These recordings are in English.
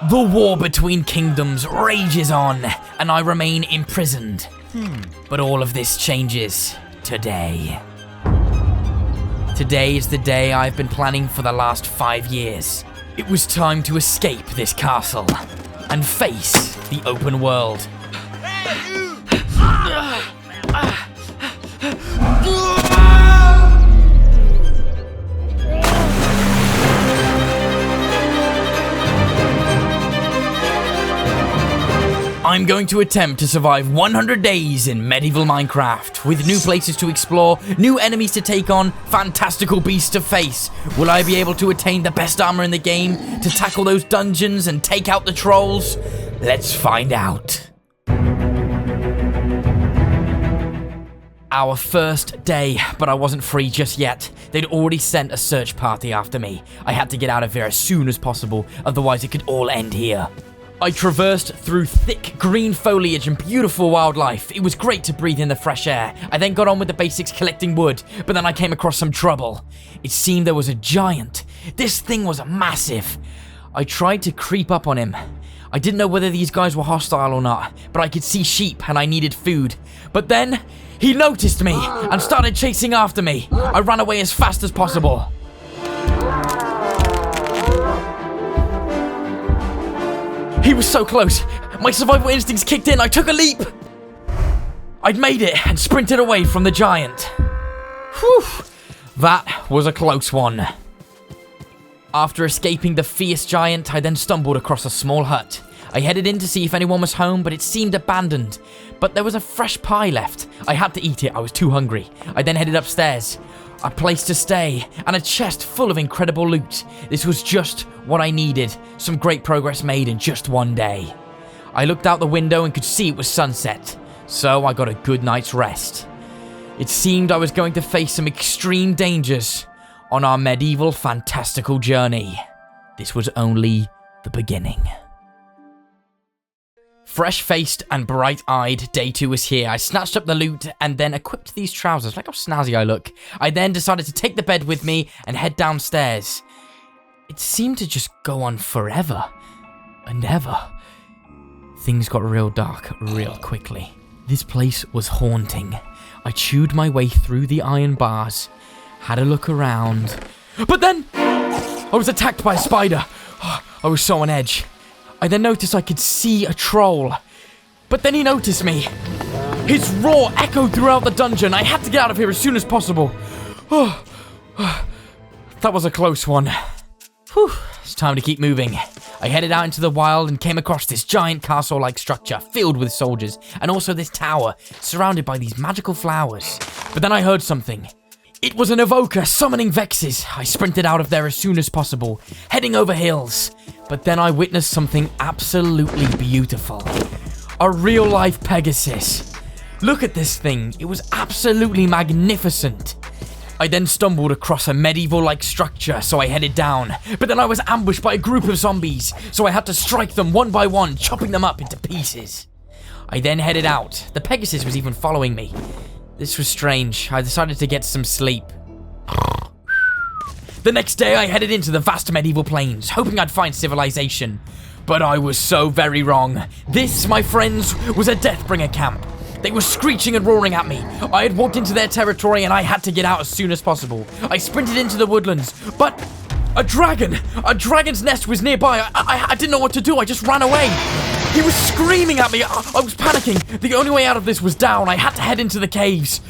The war between kingdoms rages on, and I remain imprisoned. But all of this changes today. Today is the day I've been planning for the last 5 years. It was time to escape this castle and face the open world. I'm going to attempt to survive 100 days in medieval Minecraft, with new places to explore, new enemies to take on, fantastical beasts to face. Will I be able to attain the best armor in the game, to tackle those dungeons and take out the trolls? Let's find out. Our first day, but I wasn't free just yet. They'd already sent a search party after me. I had to get out of here as soon as possible, otherwise it could all end here. I traversed through thick green foliage and beautiful wildlife. It was great to breathe in the fresh air. I then got on with the basics, collecting wood, but then I came across some trouble. It seemed there was a giant. This thing was massive. I tried to creep up on him. I didn't know whether these guys were hostile or not, but I could see sheep and I needed food. But then, he noticed me and started chasing after me. I ran away as fast as possible. He was so close. My survival instincts kicked in. I took a leap. I'd made it and sprinted away from the giant. Whew. That was a close one. After escaping the fierce giant, I then stumbled across a small hut. I headed in to see if anyone was home, but it seemed abandoned. But there was a fresh pie left. I had to eat it. I was too hungry. I then headed upstairs. A place to stay, and a chest full of incredible loot. This was just what I needed. Some great progress made in just one day. I looked out the window and could see it was sunset, so I got a good night's rest. It seemed I was going to face some extreme dangers on our medieval fantastical journey. This was only the beginning. Fresh-faced and bright-eyed, day 2 was here. I snatched up the loot and then equipped these trousers. Look how snazzy I look. I then decided to take the bed with me and head downstairs. It seemed to just go on forever and ever. Things got real dark real quickly. This place was haunting. I chewed my way through the iron bars, had a look around, but then I was attacked by a spider. I was so on edge. I then noticed I could see a troll, but then he noticed me. His roar echoed throughout the dungeon. I had to get out of here as soon as possible. That was a close one. Whew, it's time to keep moving. I headed out into the wild and came across this giant castle-like structure filled with soldiers, and also this tower surrounded by these magical flowers. But then I heard something. It was an evoker summoning Vexes. I sprinted out of there as soon as possible, heading over hills. But then I witnessed something absolutely beautiful. A real-life Pegasus. Look at this thing. It was absolutely magnificent. I then stumbled across a medieval-like structure, so I headed down. But then I was ambushed by a group of zombies, so I had to strike them one by one, chopping them up into pieces. I then headed out. The Pegasus was even following me. This was strange. I decided to get some sleep. The next day, I headed into the vast medieval plains, hoping I'd find civilization. But I was so very wrong. This, my friends, was a Deathbringer camp. They were screeching and roaring at me. I had walked into their territory and I had to get out as soon as possible. I sprinted into the woodlands, but a dragon's nest was nearby. I didn't know what to do. I just ran away. He was screaming at me. I was panicking. The only way out of this was down. I had to head into the caves.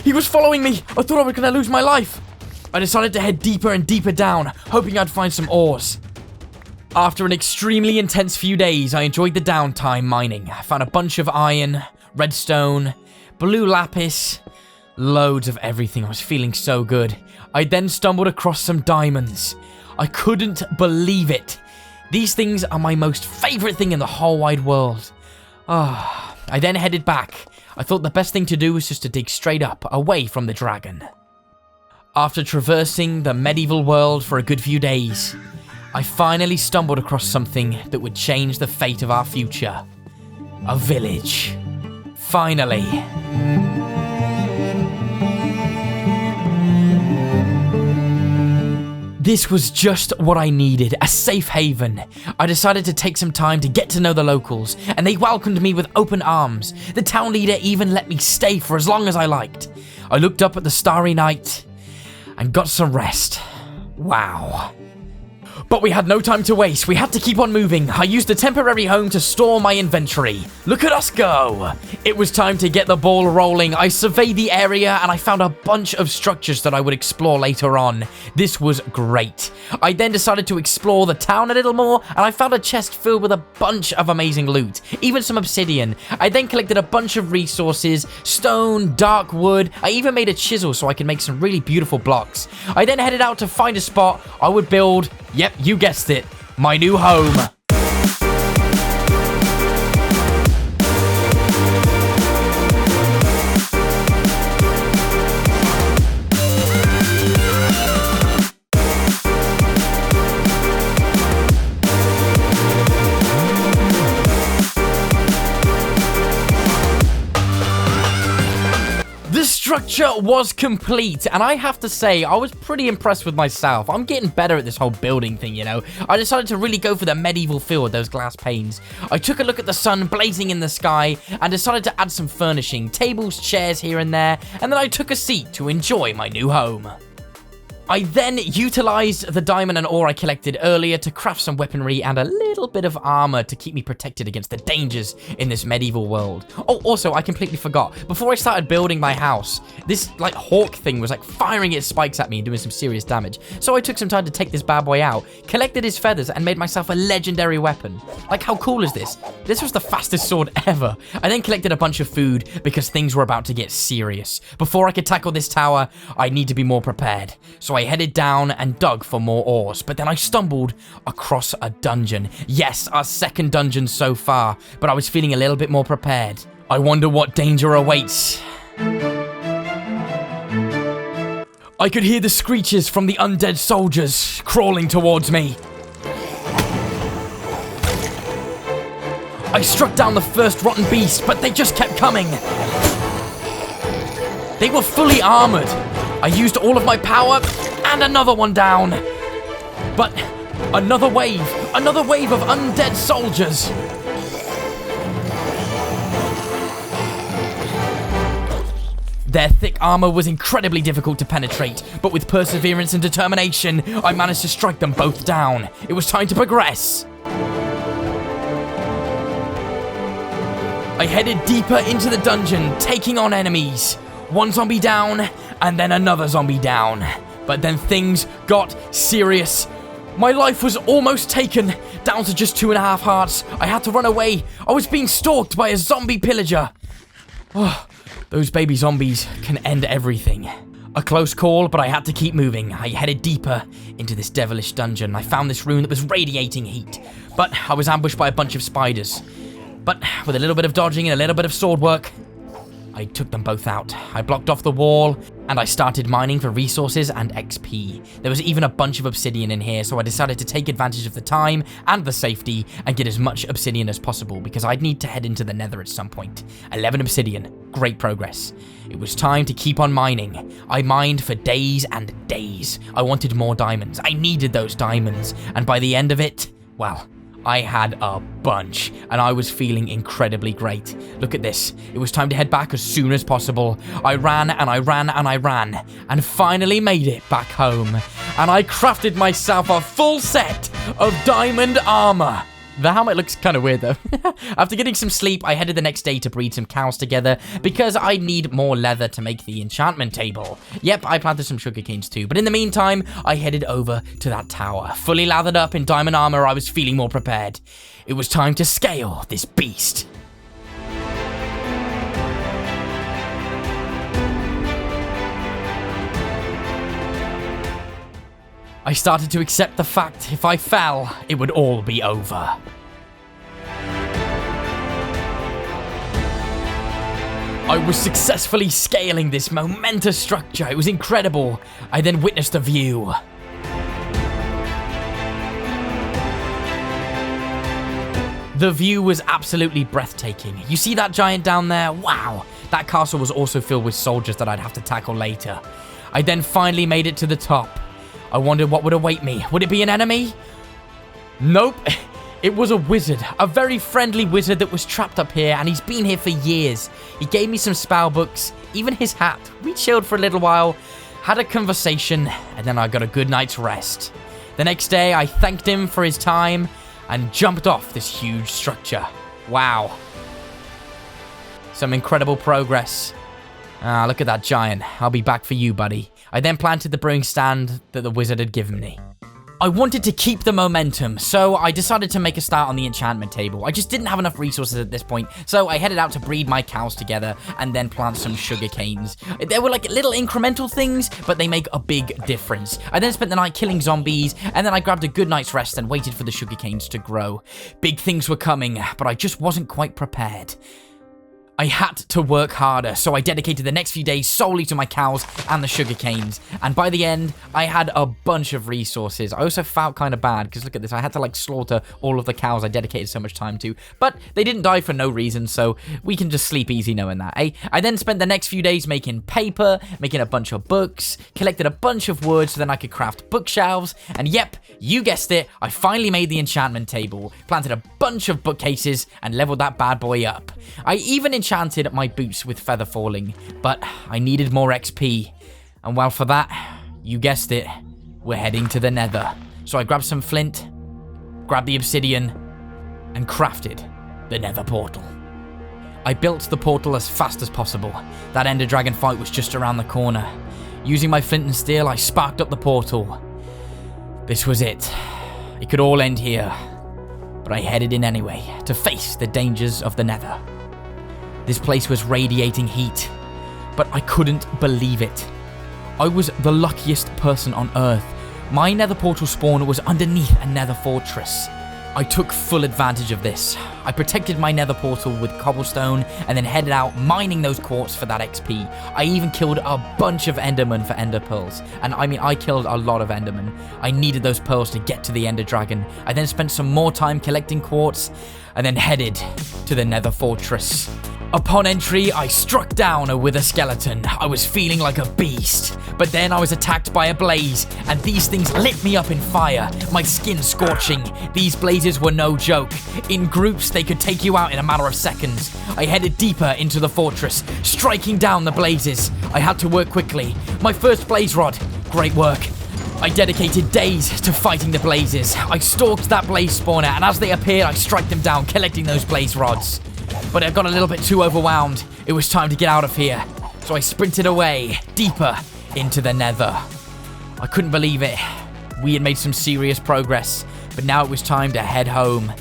He was following me. I thought I was going to lose my life. I decided to head deeper and deeper down, hoping I'd find some ores. After an extremely intense few days, I enjoyed the downtime mining. I found a bunch of iron, redstone, blue lapis, loads of everything. I was feeling so good. I then stumbled across some diamonds. I couldn't believe it. These things are my most favorite thing in the whole wide world. I then headed back. I thought the best thing to do was just to dig straight up, away from the dragon. After traversing the medieval world for a good few days, I finally stumbled across something that would change the fate of our future. A village. Finally. This was just what I needed, a safe haven. I decided to take some time to get to know the locals, and they welcomed me with open arms. The town leader even let me stay for as long as I liked. I looked up at the starry night and got some rest. Wow. But we had no time to waste. We had to keep on moving. I used the temporary home to store my inventory. Look at us go. It was time to get the ball rolling. I surveyed the area and I found a bunch of structures that I would explore later on. This was great. I then decided to explore the town a little more, and I found a chest filled with a bunch of amazing loot, even some obsidian. I then collected a bunch of resources, stone, dark wood. I even made a chisel so I could make some really beautiful blocks. I then headed out to find a spot I would build, yep, you guessed it, my new home. The structure was complete, and I have to say, I was pretty impressed with myself. I'm getting better at this whole building thing, you know. I decided to really go for the medieval feel with those glass panes. I took a look at the sun blazing in the sky and decided to add some furnishing, tables, chairs here and there, and then I took a seat to enjoy my new home. I then utilized the diamond and ore I collected earlier to craft some weaponry and a little bit of armor to keep me protected against the dangers in this medieval world. Oh, also, I completely forgot. Before I started building my house, this, like, hawk thing was, like, firing its spikes at me and doing some serious damage. So I took some time to take this bad boy out, collected his feathers, and made myself a legendary weapon. Like, how cool is this? This was the fastest sword ever. I then collected a bunch of food because things were about to get serious. Before I could tackle this tower, I need to be more prepared. So I headed down and dug for more ores, but then I stumbled across a dungeon. Yes, our second dungeon so far, but I was feeling a little bit more prepared. I wonder what danger awaits. I could hear the screeches from the undead soldiers crawling towards me. I struck down the first rotten beast, but they just kept coming. They were fully armored. I used all of my power, and another one down. But another wave of undead soldiers. Their thick armor was incredibly difficult to penetrate, but with perseverance and determination, I managed to strike them both down. It was time to progress. I headed deeper into the dungeon, taking on enemies. One zombie down, and then another zombie down. But then things got serious. My life was almost taken, down to just 2.5 hearts. I had to run away. I was being stalked by a zombie pillager. Oh, those baby zombies can end everything. A close call, but I had to keep moving. I headed deeper into this devilish dungeon. I found this room that was radiating heat, but I was ambushed by a bunch of spiders. But with a little bit of dodging and a little bit of sword work, I took them both out. I blocked off the wall, and I started mining for resources and XP. There was even a bunch of obsidian in here, so I decided to take advantage of the time and the safety and get as much obsidian as possible, because I'd need to head into the nether at some point. 11 obsidian. Great progress. It was time to keep on mining. I mined for days and days. I wanted more diamonds. I needed those diamonds. And by the end of it, well, I had a bunch, and I was feeling incredibly great. Look at this. It was time to head back as soon as possible. I ran, and I ran, and I ran, and finally made it back home. And I crafted myself a full set of diamond armor. The helmet looks kind of weird, though. After getting some sleep, I headed the next day to breed some cows together because I need more leather to make the enchantment table. Yep, I planted some sugar canes too, but in the meantime, I headed over to that tower. Fully lathered up in diamond armor, I was feeling more prepared. It was time to scale this beast. I started to accept the fact if I fell, it would all be over. I was successfully scaling this momentous structure. It was incredible. I then witnessed a view. The view was absolutely breathtaking. You see that giant down there? Wow. That castle was also filled with soldiers that I'd have to tackle later. I then finally made it to the top. I wondered what would await me. Would it be an enemy? Nope. It was a wizard. A very friendly wizard that was trapped up here, and he's been here for years. He gave me some spell books, even his hat. We chilled for a little while, had a conversation, and then I got a good night's rest. The next day, I thanked him for his time and jumped off this huge structure. Wow. Some incredible progress. Ah, look at that giant. I'll be back for you, buddy. I then planted the brewing stand that the wizard had given me. I wanted to keep the momentum, so I decided to make a start on the enchantment table. I just didn't have enough resources at this point, so I headed out to breed my cows together and then plant some sugar canes. They were like little incremental things, but they make a big difference. I then spent the night killing zombies, and then I grabbed a good night's rest and waited for the sugar canes to grow. Big things were coming, but I just wasn't quite prepared. I had to work harder, so I dedicated the next few days solely to my cows and the sugar canes. And by the end, I had a bunch of resources. I also felt kind of bad, because look at this, I had to like slaughter all of the cows I dedicated so much time to. But they didn't die for no reason, so we can just sleep easy knowing that, eh? I then spent the next few days making paper, making a bunch of books, collected a bunch of wood so then I could craft bookshelves. And yep, you guessed it, I finally made the enchantment table, planted a bunch of bookcases, and leveled that bad boy up. I even enchanted my boots with feather falling, but I needed more XP. And well, for that, you guessed it, we're heading to the nether. So I grabbed some flint, grabbed the obsidian, and crafted the nether portal. I built the portal as fast as possible. That ender dragon fight was just around the corner. Using my flint and steel, I sparked up the portal. This was it. It could all end here. But I headed in anyway, to face the dangers of the nether. This place was radiating heat, but I couldn't believe it. I was the luckiest person on Earth. My nether portal spawn was underneath a nether fortress. I took full advantage of this. I protected my nether portal with cobblestone and then headed out mining those quartz for that XP. I even killed a bunch of endermen for ender pearls. And I mean, I killed a lot of endermen. I needed those pearls to get to the ender dragon. I then spent some more time collecting quartz and then headed to the nether fortress. Upon entry, I struck down a wither skeleton. I was feeling like a beast. But then I was attacked by a blaze, and these things lit me up in fire, my skin scorching. These blazes were no joke. In groups, they could take you out in a matter of seconds. I headed deeper into the fortress, striking down the blazes. I had to work quickly. My first blaze rod. Great work. I dedicated days to fighting the blazes. I stalked that blaze spawner, and as they appeared, I struck them down, collecting those blaze rods. But I got a little bit too overwhelmed. It was time to get out of here. So I sprinted away, deeper into the nether. I couldn't believe it. We had made some serious progress, but now it was time to head home.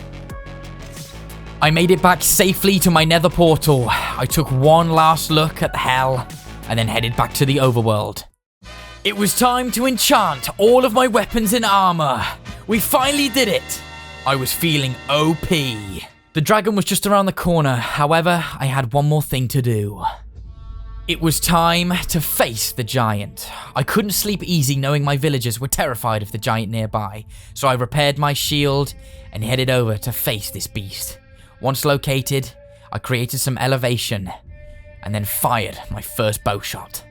I made it back safely to my nether portal. I took one last look at the hell, and then headed back to the overworld. It was time to enchant all of my weapons and armor. We finally did it. I was feeling OP. The dragon was just around the corner, however, I had one more thing to do. It was time to face the giant. I couldn't sleep easy knowing my villagers were terrified of the giant nearby, so I repaired my shield and headed over to face this beast. Once located, I created some elevation and then fired my first bow shot.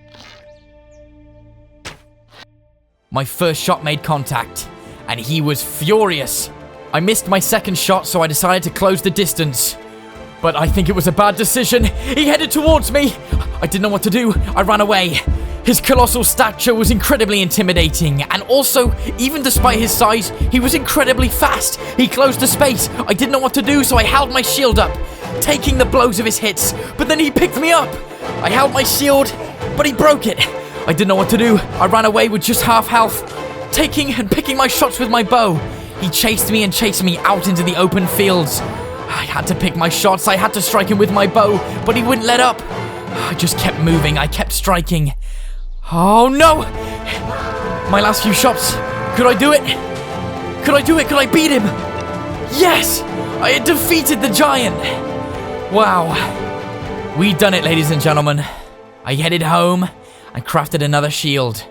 My first shot made contact, and he was furious. I missed my second shot, so I decided to close the distance. But I think it was a bad decision. He headed towards me. I didn't know what to do. I ran away. His colossal stature was incredibly intimidating, and also, even despite his size, he was incredibly fast. He closed the space. I didn't know what to do, so I held my shield up, taking the blows of his hits, but then he picked me up. I held my shield, but he broke it. I didn't know what to do. I ran away with just half health, taking and picking my shots with my bow. He chased me and chased me out into the open fields. I had to pick my shots. I had to strike him with my bow, but he wouldn't let up. I just kept moving. I kept striking. Oh no! My last few shots. Could I do it? Could I do it? Could I beat him? Yes! I had defeated the giant. Wow. We'd done it, ladies and gentlemen. I headed home and crafted another shield.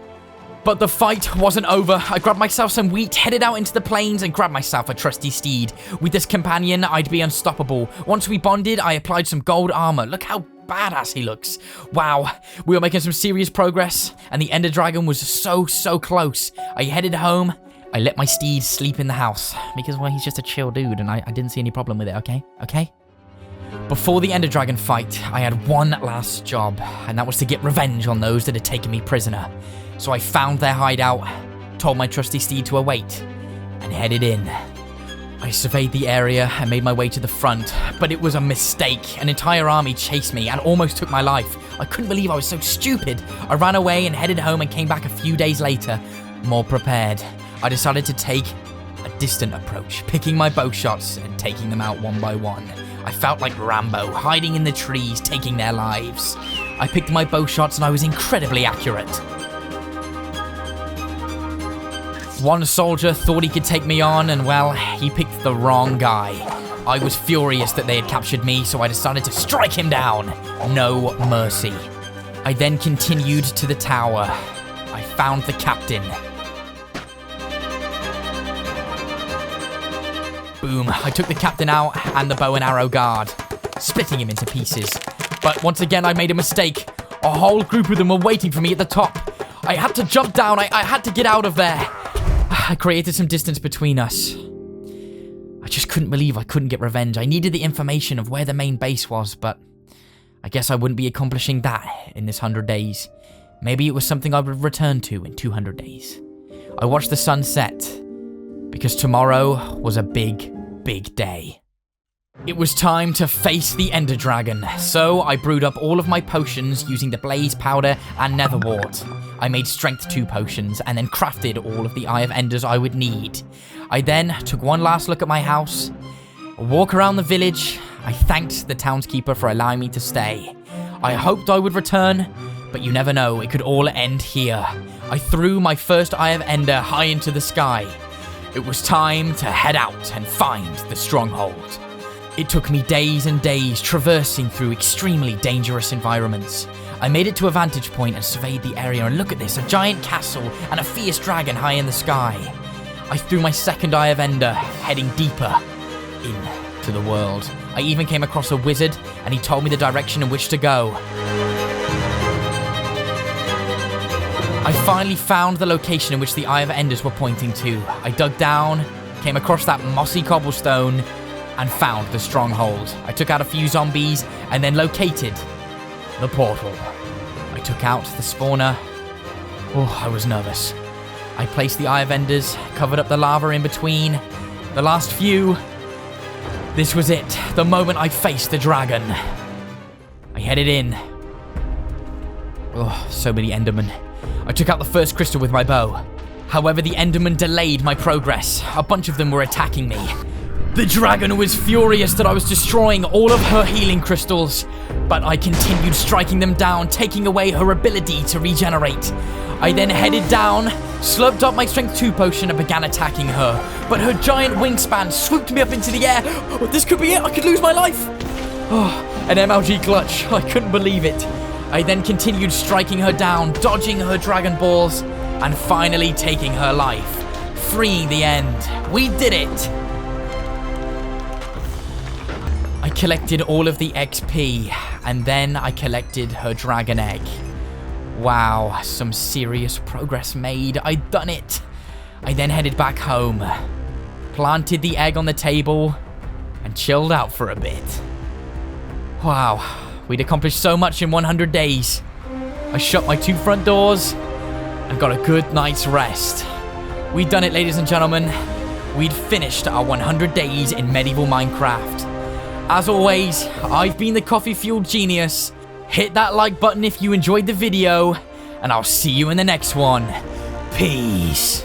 But the fight wasn't over. I grabbed myself some wheat, headed out into the plains, and grabbed myself a trusty steed. With this companion, I'd be unstoppable. Once we bonded, I applied some gold armor. Look how badass he looks. Wow, we were making some serious progress, and the Ender Dragon was so close. I headed home. I let my steed sleep in the house because, well, he's just a chill dude, and I didn't see any problem with it, okay? Before the Ender Dragon fight, I had one last job, and that was to get revenge on those that had taken me prisoner. So I found their hideout, told my trusty steed to await, and headed in. I surveyed the area and made my way to the front, but it was a mistake. An entire army chased me and almost took my life. I couldn't believe I was so stupid. I ran away and headed home and came back a few days later, more prepared. I decided to take a distant approach, picking my bow shots and taking them out one by one. I felt like Rambo, hiding in the trees, taking their lives. I picked my bow shots and I was incredibly accurate. One soldier thought he could take me on, and well, he picked the wrong guy. I was furious that they had captured me, so I decided to strike him down. No mercy. I then continued to the tower. I found the captain. Boom, I took the captain out and the bow and arrow guard, splitting him into pieces. But once again, I made a mistake. A whole group of them were waiting for me at the top. I had to jump down. I had to get out of there. I created some distance between us. I just couldn't believe I couldn't get revenge. I needed the information of where the main base was, but I guess I wouldn't be accomplishing that in this 100 days. Maybe it was something I would return to in 200 days. I watched the sun set, because tomorrow was a big day. It was time to face the Ender Dragon, so I brewed up all of my potions using the blaze powder and nether wart. I made strength 2 potions and then crafted all of the Eye of Enders I would need. I then took one last look at my house, a walk around the village. I thanked the townskeeper for allowing me to stay. I hoped I would return, but you never know, it could all end here. I threw my first Eye of Ender high into the sky. It was time to head out and find the stronghold. It took me days and days traversing through extremely dangerous environments. I made it to a vantage point and surveyed the area, and look at this, a giant castle and a fierce dragon high in the sky. I threw my second Eye of Ender, heading deeper into the world. I even came across a wizard, and he told me the direction in which to go. I finally found the location in which the Eye of Enders were pointing to. I dug down, came across that mossy cobblestone, and found the stronghold. I took out a few zombies and then located the portal. I took out the spawner. Oh, I was nervous. I placed the Eye of Enders, covered up the lava in between. The last few. This was it, the moment I faced the dragon. I headed in. Oh, so many Endermen. I took out the first crystal with my bow. However, the Endermen delayed my progress. A bunch of them were attacking me. The dragon was furious that I was destroying all of her healing crystals, but I continued striking them down, taking away her ability to regenerate. I then headed down, slurped up my strength 2 potion and began attacking her, but her giant wingspan swooped me up into the air. Oh, this could be it, I could lose my life. Oh, an MLG clutch, I couldn't believe it. I then continued striking her down, dodging her dragon balls, and finally taking her life, freeing the end. We did it! I collected all of the XP, and then I collected her dragon egg. Wow, some serious progress made. I'd done it. I then headed back home, planted the egg on the table, and chilled out for a bit. Wow, we'd accomplished so much in 100 days. I shut my 2 front doors and got a good night's rest. We'd done it, ladies and gentlemen. We'd finished our 100 days in medieval Minecraft. As always, I've been the Coffee Fueled Genius. Hit that like button if you enjoyed the video, and I'll see you in the next one. Peace.